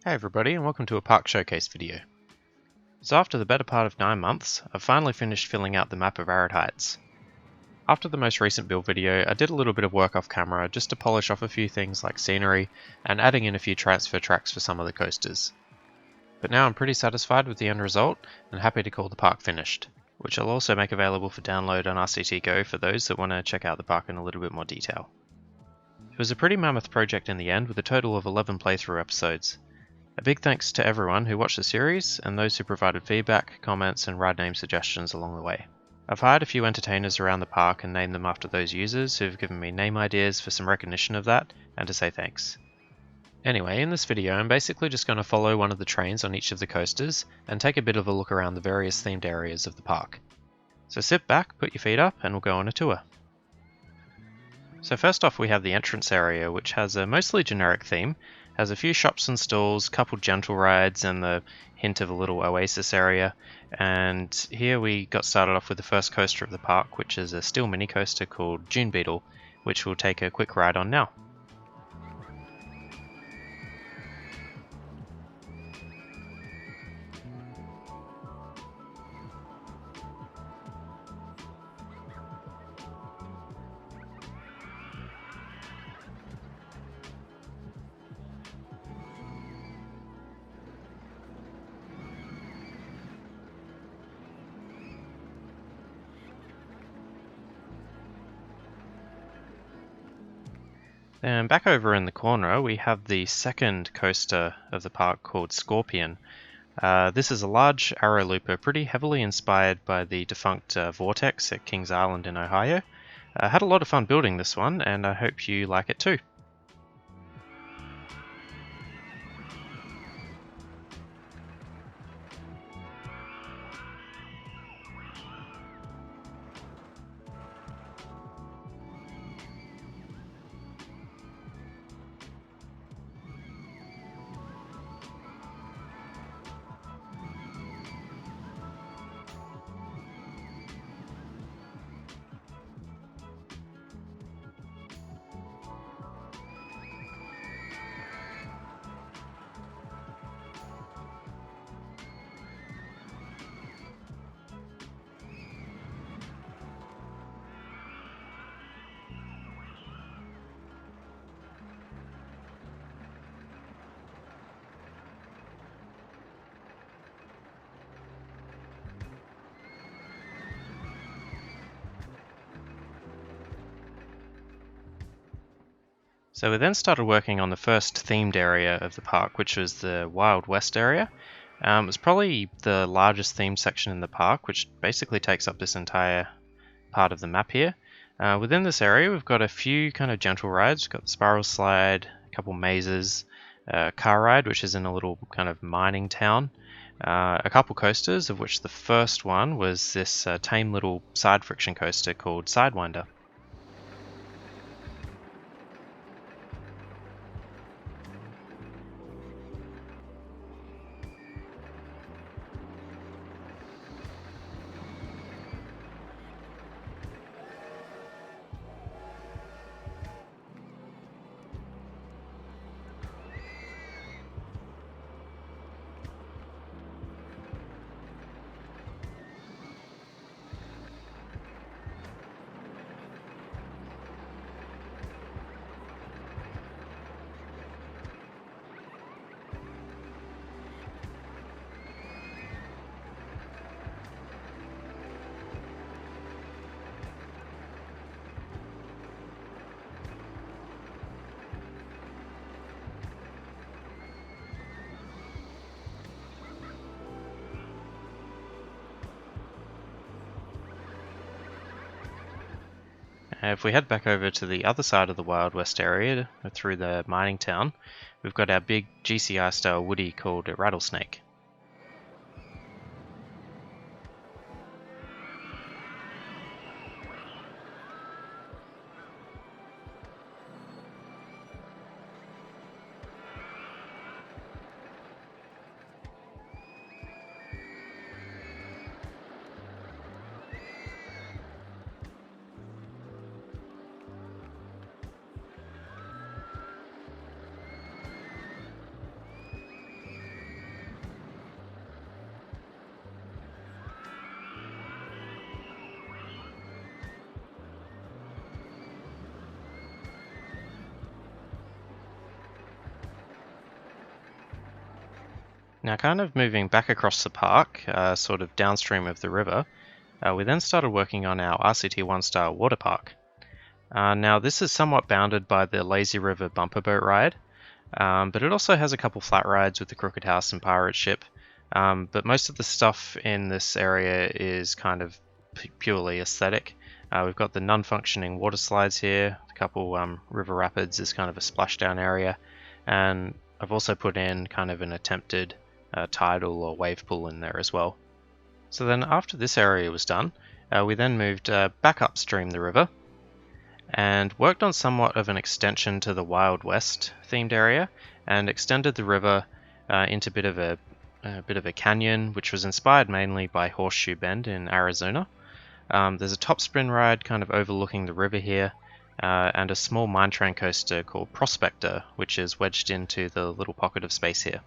Hey everybody, and welcome to a park showcase video. So after the better part of 9 months, I've finally finished filling out the map of Arid Heights. After the most recent build video, I did a little bit of work off camera just to polish off a few things like scenery and adding in a few transfer tracks for some of the coasters. But now I'm pretty satisfied with the end result and happy to call the park finished, which I'll also make available for download on RCT Go for those that want to check out the park in a little bit more detail. It was a pretty mammoth project in the end with a total of 11 playthrough episodes. A big thanks to everyone who watched the series and those who provided feedback, comments and ride name suggestions along the way. I've hired a few entertainers around the park and named them after those users who've given me name ideas for some recognition of that and to say thanks. Anyway, in this video I'm basically just going to follow one of the trains on each of the coasters and take a bit of a look around the various themed areas of the park. So sit back, put your feet up and we'll go on a tour. So first off we have the entrance area, which has a mostly generic theme, has a few shops and stalls, couple gentle rides and the hint of a little oasis area, and here we got started off with the first coaster of the park, which is a steel mini coaster called Dune Beetle, which we'll take a quick ride on now. And back over in the corner we have the second coaster of the park called Scorpion. This is a large arrow looper pretty heavily inspired by the defunct Vortex at Kings Island in Ohio. I had a lot of fun building this one and I hope you like it too. So we then started working on the first themed area of the park, which was the Wild West area. It was probably the largest themed section in the park, which basically takes up this entire part of the map here. Within this area we've got a few kind of gentle rides. We've got the spiral slide, a couple mazes, a car ride which is in a little kind of mining town, a couple coasters, of which the first one was this tame little side friction coaster called Sidewinder. If we head back over to the other side of the Wild West area, through the mining town, we've got our big GCI style woody called a Rattlesnake. Now, kind of moving back across the park, sort of downstream of the river, we then started working on our RCT1 style water park. Now, this is somewhat bounded by the Lazy River bumper boat ride, but it also has a couple flat rides with the Crooked House and Pirate Ship. But most of the stuff in this area is kind of purely aesthetic. We've got the non-functioning water slides here, a couple river rapids is kind of a splashdown area, and I've also put in kind of an attempted tidal or wave pool in there as well. So then after this area was done, we then moved back upstream the river and worked on somewhat of an extension to the Wild West themed area, and extended the river into a bit of a canyon, which was inspired mainly by Horseshoe Bend in Arizona. There's a top spin ride kind of overlooking the river here, and a small mine train coaster called Prospector, which is wedged into the little pocket of space here.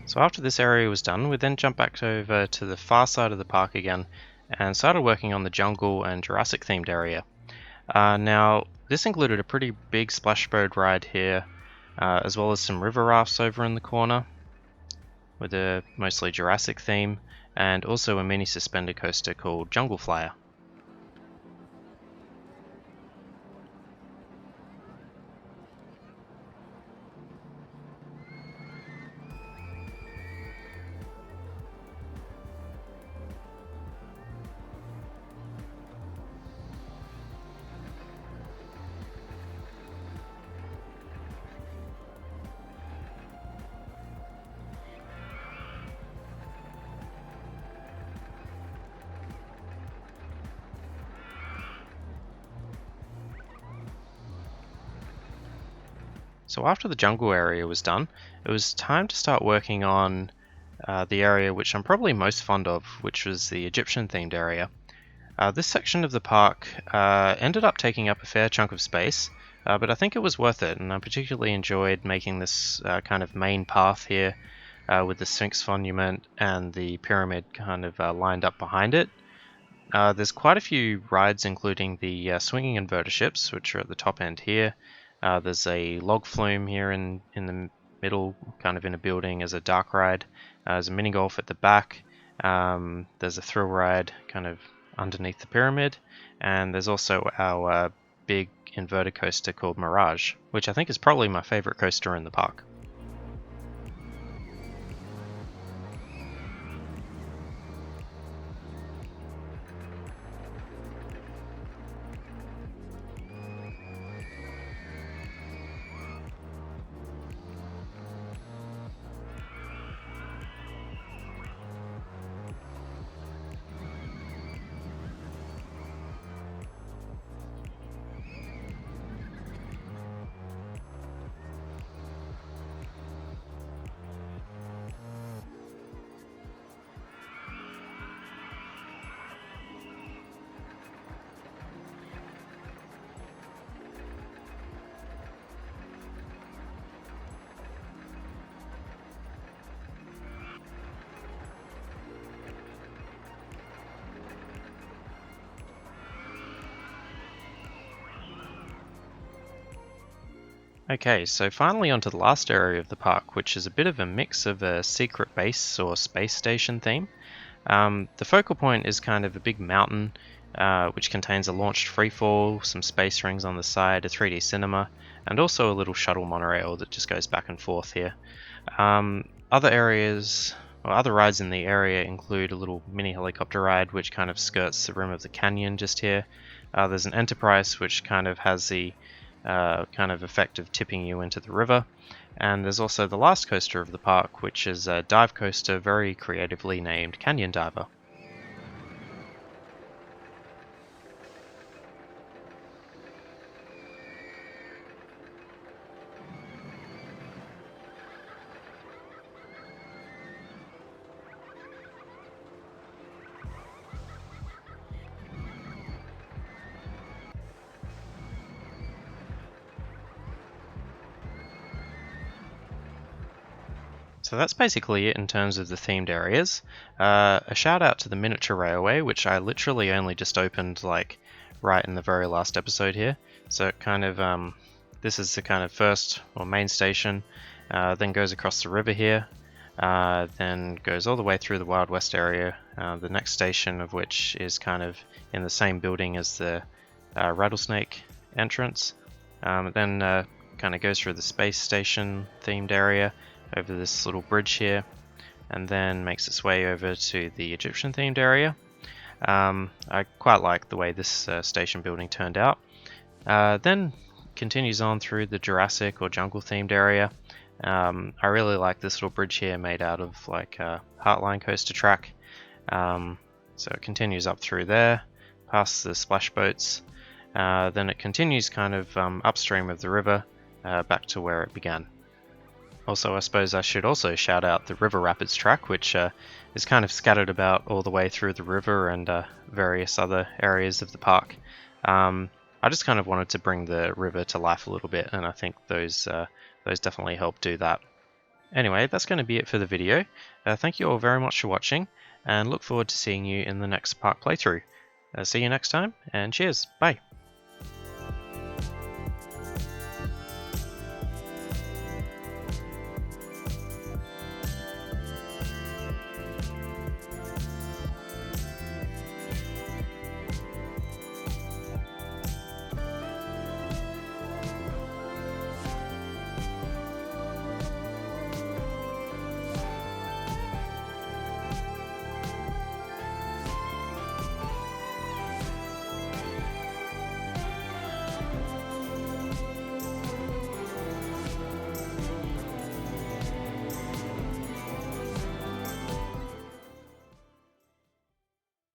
So after this area was done, we then jumped back over to the far side of the park again and started working on the jungle and Jurassic themed area. Now, this included a pretty big splash boat ride here, as well as some river rafts over in the corner with a mostly Jurassic theme, and also a mini suspended coaster called Jungle Flyer. So after the jungle area was done, it was time to start working on the area which I'm probably most fond of, which was the Egyptian themed area. This section of the park ended up taking up a fair chunk of space, but I think it was worth it, and I particularly enjoyed making this kind of main path here with the Sphinx monument and the pyramid kind of lined up behind it. There's quite a few rides, including the swinging inverter ships, which are at the top end here. There's a log flume here in the middle, kind of in a building as a dark ride. There's a mini golf at the back. There's a thrill ride kind of underneath the pyramid. And there's also our big inverted coaster called Mirage, which I think is probably my favorite coaster in the park. Okay, so finally onto the last area of the park, which is a bit of a mix of a secret base or space station theme. The focal point is kind of a big mountain, which contains a launched freefall, some space rings on the side, a 3D cinema, and also a little shuttle monorail that just goes back and forth here. Other areas, or other rides in the area include a little mini helicopter ride, which kind of skirts the rim of the canyon just here. There's an Enterprise, which kind of has the kind of effect of tipping you into the river. And there's also the last coaster of the park, which is a dive coaster very creatively named Canyon Diver. So that's basically it in terms of the themed areas. A shout out to the miniature railway, which I literally only just opened like right in the very last episode here. So it kind of this is the kind of first or main station, then goes across the river here, then goes all the way through the Wild West area. The next station of which is kind of in the same building as the Rattlesnake entrance. Then kind of goes through the space station themed area over this little bridge here, and then makes its way over to the Egyptian themed area. I quite like the way this station building turned out. Then continues on through the Jurassic or jungle themed area. I really like this little bridge here made out of like a Heartline coaster track. So it continues up through there, past the splash boats. Then it continues kind of upstream of the river, back to where it began. Also, I suppose I should also shout out the River Rapids track, which is kind of scattered about all the way through the river and various other areas of the park. I just kind of wanted to bring the river to life a little bit, and I think those definitely help do that. Anyway, that's going to be it for the video. Thank you all very much for watching, and look forward to seeing you in the next park playthrough. See you next time, and cheers, bye!